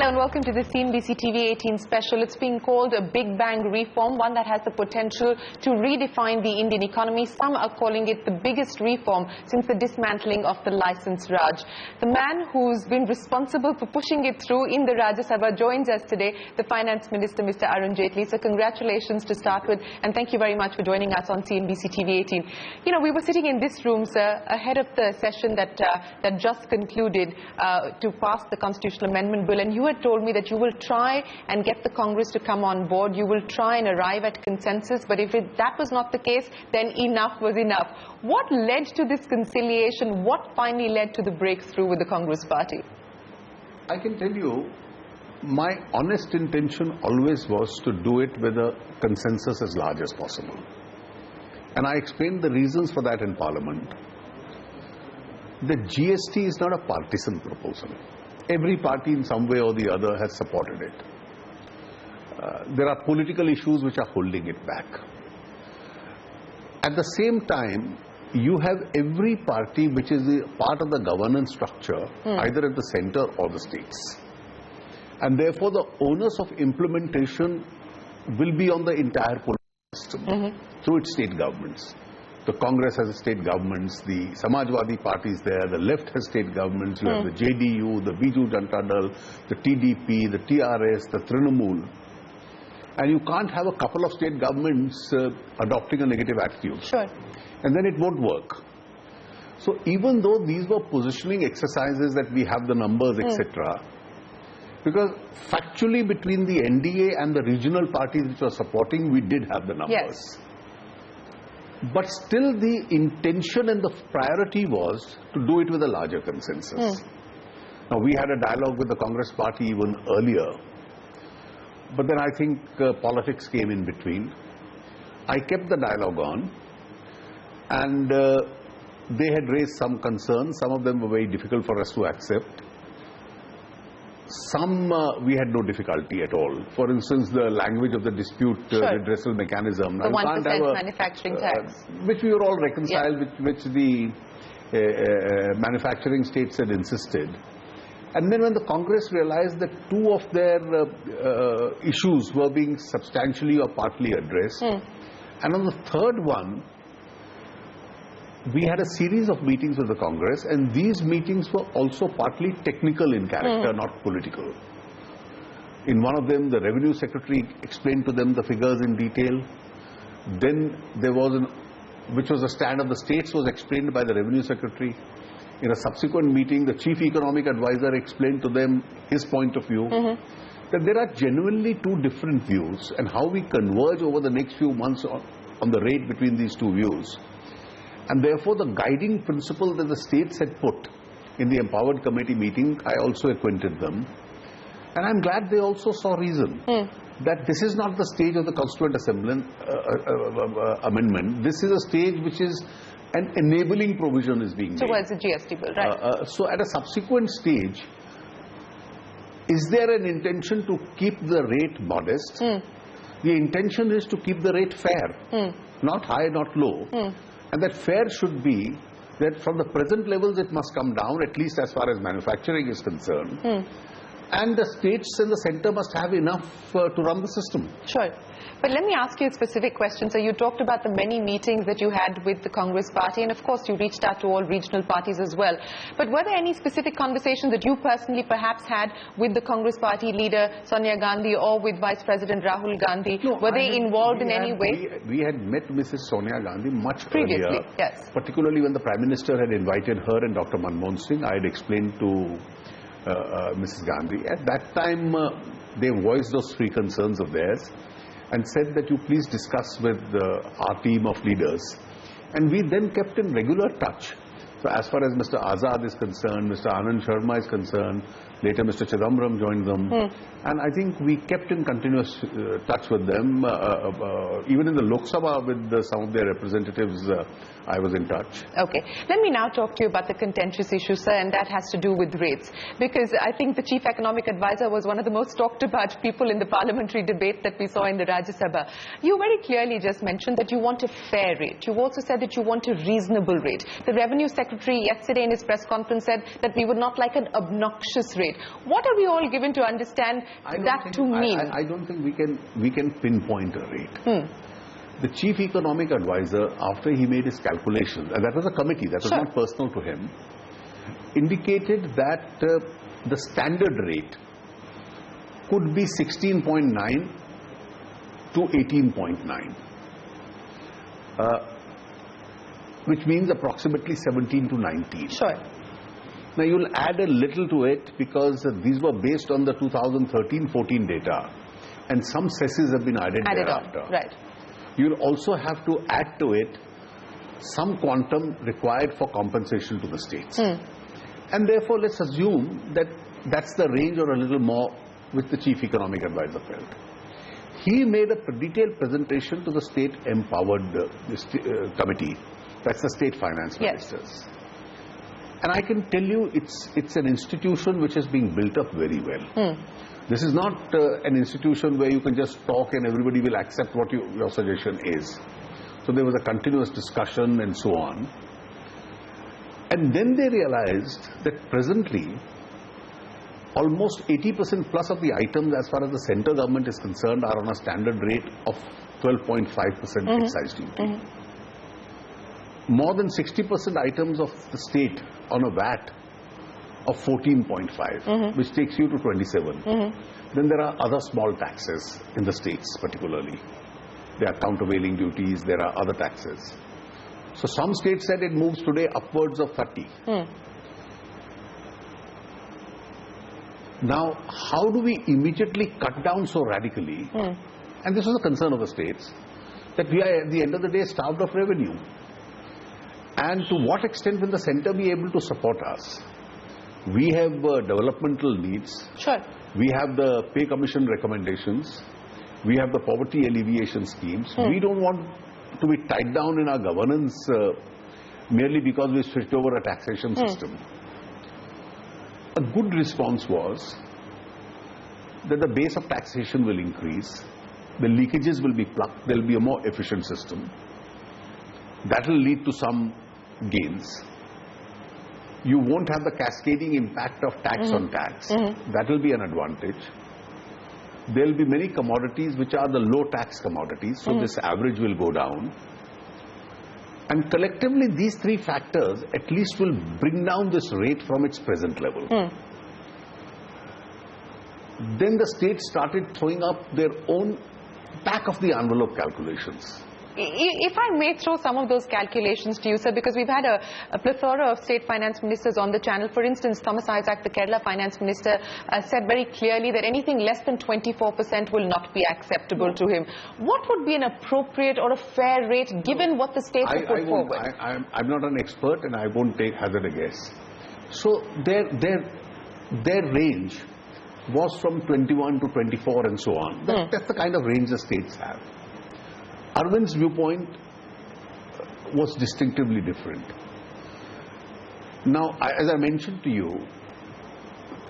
Hello and welcome to the CNBC TV 18 special. It's being called a Big Bang reform, one that has the potential to redefine the Indian economy. Some are calling it the biggest reform since the dismantling of the Licence Raj. The man who's been responsible for pushing it through in the Rajya Sabha joins us today, the Finance Minister, Mr. Arun Jaitley. So congratulations to start with, and thank you very much for joining us on CNBC TV 18. You know, we were sitting in this room, sir, ahead of the session that just concluded to pass the Constitutional Amendment Bill, and you had told me that you will try and get the Congress to come on board. You will try and arrive at consensus, but if that was not the case, then enough was enough. What led to this conciliation? What finally led to the breakthrough with the Congress party? I can tell you, my honest intention always was to do it with a consensus as large as possible. And I explained the reasons for that in Parliament. The GST is not a partisan proposal. Every party in some way or the other has supported it. There are political issues which are holding it back. At the same time, you have every party which is a part of the governance structure, either at the center or the states. And therefore, the onus of implementation will be on the entire political system through its state governments. The Congress has state governments, the Samajwadi party is there, the left has state governments, you have the JDU, the Biju Janata Dal, the TDP, the TRS, the Trinamool. And you can't have a couple of state governments adopting a negative attitude. Sure. And then it won't work. So even though these were positioning exercises that we have the numbers, etc., because factually between the NDA and the regional parties which were supporting, we did have the numbers. Yes. But still the intention and the priority was to do it with a larger consensus. Now, we had a dialogue with the Congress party even earlier, but then I think politics came in between. I kept the dialogue on, and they had raised some concerns. Some of them were very difficult for us to accept. Some we had no difficulty at all. For instance, the language of the dispute redressal mechanism. The 1% manufacturing tax. Which we were all reconciled, which the manufacturing states had insisted. And then when the Congress realized that two of their issues were being substantially or partly addressed, and on the third one, we had a series of meetings with the Congress, and these meetings were also partly technical in character, not political. In one of them, the Revenue Secretary explained to them the figures in detail. Then there was which was the stand of the states, was explained by the Revenue Secretary. In a subsequent meeting, the Chief Economic Advisor explained to them his point of view. That there are genuinely two different views, and how we converge over the next few months on the rate between these two views. And therefore, the guiding principle that the states had put in the Empowered Committee meeting, I also acquainted them. And I'm glad they also saw reason that this is not the stage of the Constituent Assembly amendment. This is a stage which is an enabling provision is being made. Towards the GST bill, right. So at a subsequent stage, is there an intention to keep the rate modest? The intention is to keep the rate fair, not high, not low. And that fair should be that from the present levels it must come down, at least as far as manufacturing is concerned. And the states and the center must have enough to run the system. Sure. But let me ask you a specific question. So you talked about the many meetings that you had with the Congress party, and of course you reached out to all regional parties as well. But were there any specific conversations that you personally perhaps had with the Congress party leader Sonia Gandhi or with Vice President Rahul Gandhi? No, were they involved in any way? We had met Mrs. Sonia Gandhi much previously, earlier. yes. Particularly when the Prime Minister had invited her and Dr. Manmohan Singh. I had explained to Mrs. Gandhi. At that time, they voiced those three concerns of theirs and said that you please discuss with our team of leaders. And we then kept in regular touch. So as far as Mr. Azad is concerned, Mr. Anand Sharma is concerned, later Mr. Chidambaram joined them. And I think we kept in continuous touch with them. Even in the Lok Sabha with some of their representatives, I was in touch. Okay. Let me now talk to you about the contentious issue, sir, and that has to do with rates. Because I think the Chief Economic Advisor was one of the most talked about people in the parliamentary debate that we saw in the Rajya Sabha. You very clearly just mentioned that you want a fair rate. You also said that you want a reasonable rate. The Revenue Secretary yesterday in his press conference said that we would not like an obnoxious rate. state. What are we all given to understand that to mean? I don't think we can pinpoint a rate. The chief economic advisor, after he made his calculations, and that was a committee, that was not personal to him, indicated that the standard rate could be 16.9 to 18.9, which means approximately 17 to 19. Sure. Now you'll add a little to it because these were based on the 2013-14 data, and some cesses have been added thereafter. On. Right. You'll also have to add to it some quantum required for compensation to the states. And therefore, let's assume that that's the range or a little more which the chief economic advisor felt. He made a detailed presentation to the state empowered committee. That's the state finance ministers. And I can tell you it's an institution which is being built up very well. This is not an institution where you can just talk and everybody will accept what your suggestion is. So there was a continuous discussion and so on. And then they realized that presently almost 80% plus of the items as far as the central government is concerned are on a standard rate of 12.5% excise duty. More than 60% items of the state on a VAT of 14.5, which takes you to 27. Then there are other small taxes in the states particularly. There are countervailing duties, there are other taxes. So some states said it moves today upwards of 30. Now, how do we immediately cut down so radically? And this was a concern of the states, that we are at the end of the day starved of revenue. And to what extent will the centre be able to support us? We have developmental needs. Sure. We have the pay commission recommendations. We have the poverty alleviation schemes. We don't want to be tied down in our governance merely because we switched over a taxation system. A good response was that the base of taxation will increase, the leakages will be plugged, there will be a more efficient system. That will lead to some gains. You won't have the cascading impact of tax on tax. That will be an advantage. There will be many commodities which are the low tax commodities, so this average will go down. And collectively these three factors at least will bring down this rate from its present level. Then the states started throwing up their own back of the envelope calculations. If I may throw some of those calculations to you, sir, because we've had a plethora of state finance ministers on the channel. For instance, Thomas Isaac, the Kerala finance minister, said very clearly that anything less than 24% will not be acceptable to him. What would be an appropriate or a fair rate given what the states have put forward? I'm not an expert and I won't hazard a guess. So their range was from 21 to 24 and so on. That's the kind of range the states have. Arvind's viewpoint was distinctively different. Now, as I mentioned to you,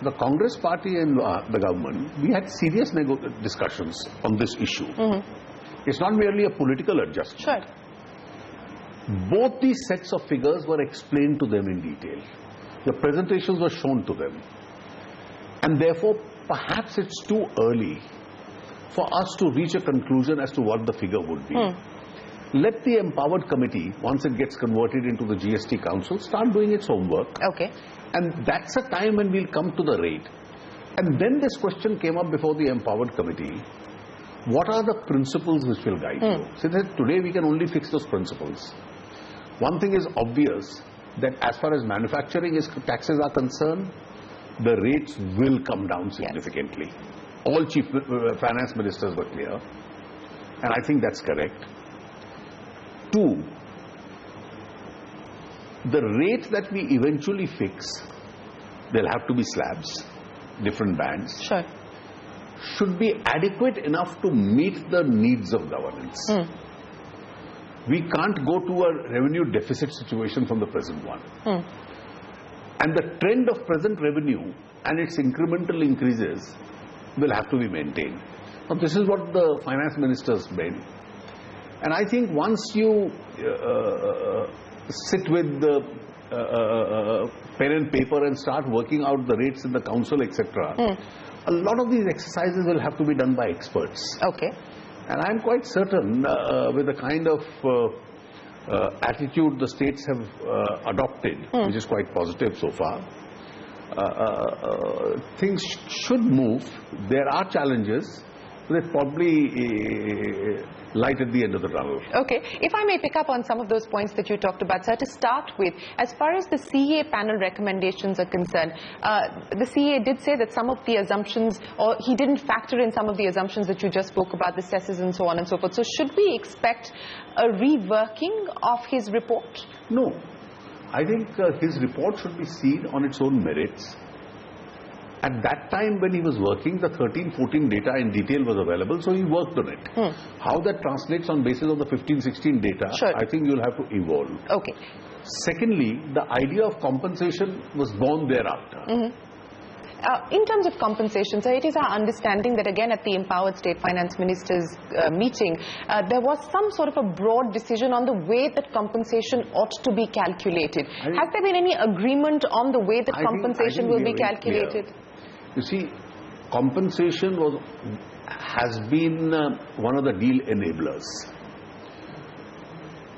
the Congress party and the government, we had serious discussions on this issue. It's not merely a political adjustment. Sure. Both these sets of figures were explained to them in detail. The presentations were shown to them. And therefore, perhaps it's too early for us to reach a conclusion as to what the figure would be. Let the empowered committee, once it gets converted into the GST Council, start doing its homework. Okay. And that's a time when we'll come to the rate. And then this question came up before the empowered committee. What are the principles which will guide you? So that today we can only fix those principles. One thing is obvious, that as far as manufacturing taxes are concerned, the rates will come down significantly. Yes. All chief finance ministers were clear, and I think that's correct. Two, the rate that we eventually fix, there'll have to be slabs, different bands, should be adequate enough to meet the needs of governance. We can't go to a revenue deficit situation from the present one. And the trend of present revenue and its incremental increases will have to be maintained. Now, this is what the finance ministers meant. And I think once you sit with the pen and paper and start working out the rates in the council, etc. A lot of these exercises will have to be done by experts. Okay. And I'm quite certain with the kind of attitude the states have adopted, which is quite positive so far, things should move. There are challenges. There's probably light at the end of the tunnel. Okay. If I may pick up on some of those points that you talked about, sir, to start with, as far as the CA panel recommendations are concerned, the CA did say that some of the assumptions, or he didn't factor in some of the assumptions that you just spoke about, the cesses and so on and so forth. So should we expect a reworking of his report? No. I think his report should be seen on its own merits. At that time when he was working, the 13-14 data in detail was available, so he worked on it. How that translates on basis of the 15-16 data, sure, I think you'll have to evolve. Okay. Secondly, the idea of compensation was born thereafter. In terms of compensation, so it is our understanding that again at the Empowered State Finance Ministers meeting, there was some sort of a broad decision on the way that compensation ought to be calculated. Has there been any agreement on the way that compensation will be calculated? Clear. You see, compensation has been one of the deal enablers.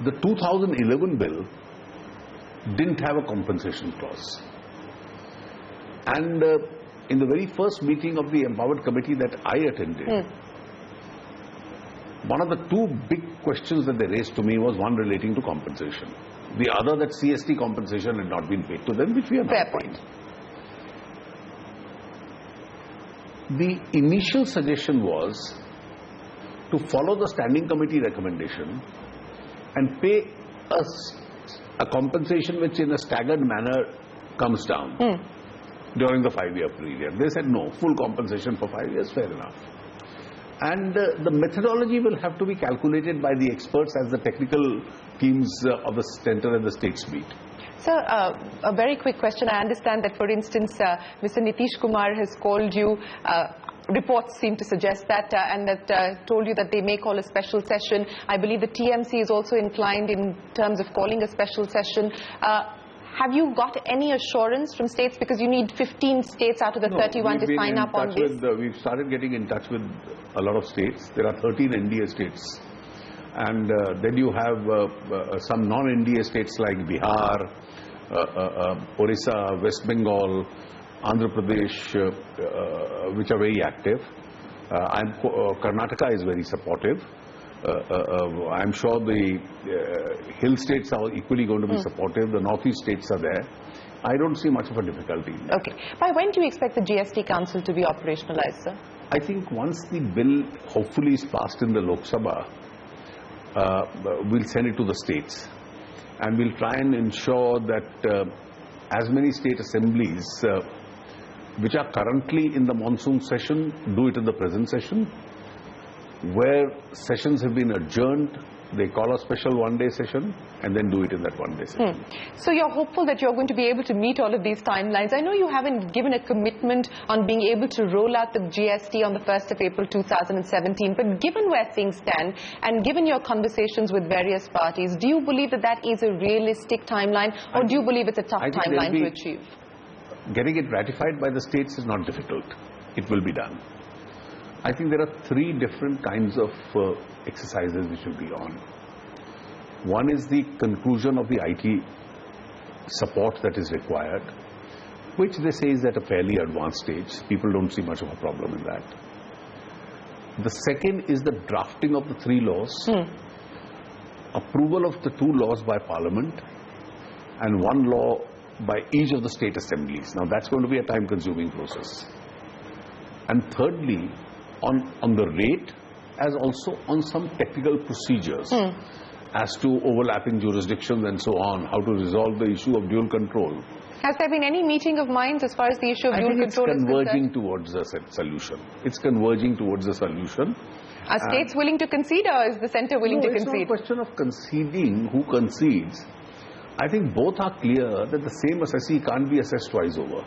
The 2011 bill didn't have a compensation clause. And in the very first meeting of the Empowered Committee that I attended, one of the two big questions that they raised to me was one relating to compensation. The other that CST compensation had not been paid to them, which we have not Fair paid. point. The initial suggestion was to follow the standing committee recommendation and pay us a compensation which in a staggered manner comes down during the 5-year period. They said no, full compensation for 5 years, fair enough. And the methodology will have to be calculated by the experts as the technical teams of the center and the states meet. Sir, a very quick question. I understand that, for instance, Mr. Nitish Kumar has called you, reports seem to suggest that, and that told you that they may call a special session. I believe the TMC is also inclined in terms of calling a special session. Have you got any assurance from states? Because you need 15 states out of the 31 to sign up on this. We've started getting in touch with a lot of states. There are 13 NDA states. And then you have some non-NDA states like Bihar, Orissa, West Bengal, Andhra Pradesh, which are very active. Karnataka is very supportive. I'm sure the hill states are equally going to be supportive. The northeast states are there. I don't see much of a difficulty. Okay. By when do you expect the GST Council to be operationalized, sir? I think once the bill hopefully is passed in the Lok Sabha, we'll send it to the states. And we'll try and ensure that as many state assemblies which are currently in the monsoon session do it in the present session. Where sessions have been adjourned, they call a special one-day session and then do it in that one-day session. So you're hopeful that you're going to be able to meet all of these timelines. I know you haven't given a commitment on being able to roll out the GST on the 1st of April 2017, but given where things stand and given your conversations with various parties, do you believe that that is a realistic timeline, or do you believe it's a tough timeline to achieve? Getting it ratified by the states is not difficult. It will be done. I think there are 3 different kinds of exercises which will be on. One is the conclusion of the IT support that is required, which they say is at a fairly advanced stage. People don't see much of a problem in that. The second is the drafting of the 3 laws, approval of the 2 laws by Parliament, and 1 law by each of the state assemblies. Now that's going to be a time-consuming process. And thirdly, on the rate, as also on some technical procedures as to overlapping jurisdictions and so on, how to resolve the issue of dual control. Has there been any meeting of minds as far as the issue of dual control is concerned? It's converging towards a solution. It's converging towards a solution. Are states willing to concede, or is the centre willing to concede? It's not a question of conceding, who concedes. I think both are clear that the same assessee can't be assessed twice over.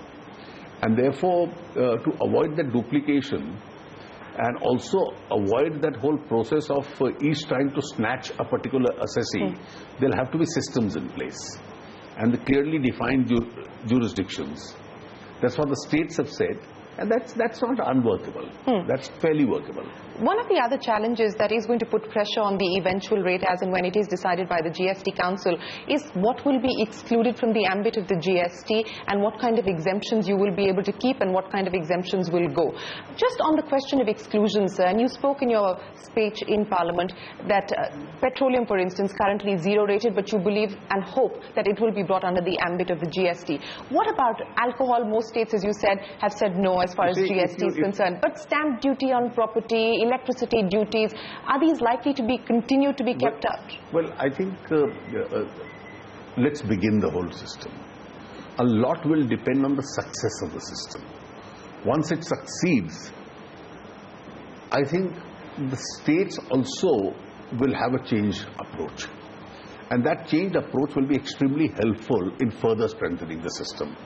And therefore, to avoid that duplication, and also avoid that whole process of each trying to snatch a particular assessee, there'll have to be systems in place. and the clearly defined jurisdictions. That's what the states have said, and that's not unworkable. That's fairly workable. One of the other challenges that is going to put pressure on the eventual rate as and when it is decided by the GST Council is what will be excluded from the ambit of the GST and what kind of exemptions you will be able to keep and what kind of exemptions will go. Just on the question of exclusions, sir, and you spoke in your speech in Parliament that petroleum, for instance, currently zero rated, but you believe and hope that it will be brought under the ambit of the GST. What about alcohol? Most states, as you said, have said no as far as GST is concerned. But stamp duty on property, electricity duties, are these likely to be continued to be kept up? Well, I think let's begin the whole system. A lot will depend on the success of the system. Once it succeeds, I think the states also will have a changed approach. And that changed approach will be extremely helpful in further strengthening the system.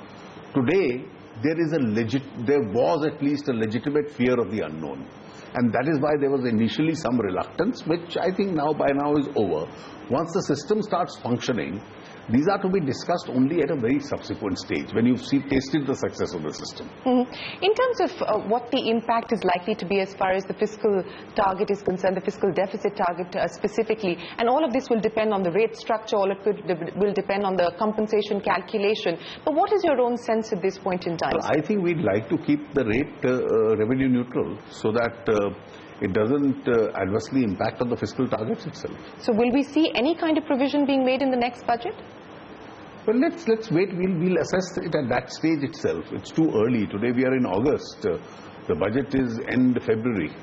Today, there was at least a legitimate fear of the unknown. And that is why there was initially some reluctance, which I think by now is over. Once the system starts functioning, these are to be discussed only at a very subsequent stage, when you've tasted the success of the system. In terms of what the impact is likely to be as far as the fiscal target is concerned, the fiscal deficit target specifically, and all of this will depend on the rate structure, all of it will depend on the compensation calculation. But what is your own sense at this point in time? Well, I think we'd like to keep the rate revenue neutral so that it doesn't adversely impact on the fiscal targets itself. So will we see any kind of provision being made in the next budget? Well, let's wait. We'll assess it at that stage itself. It's too early. Today we are in August. The budget is end February.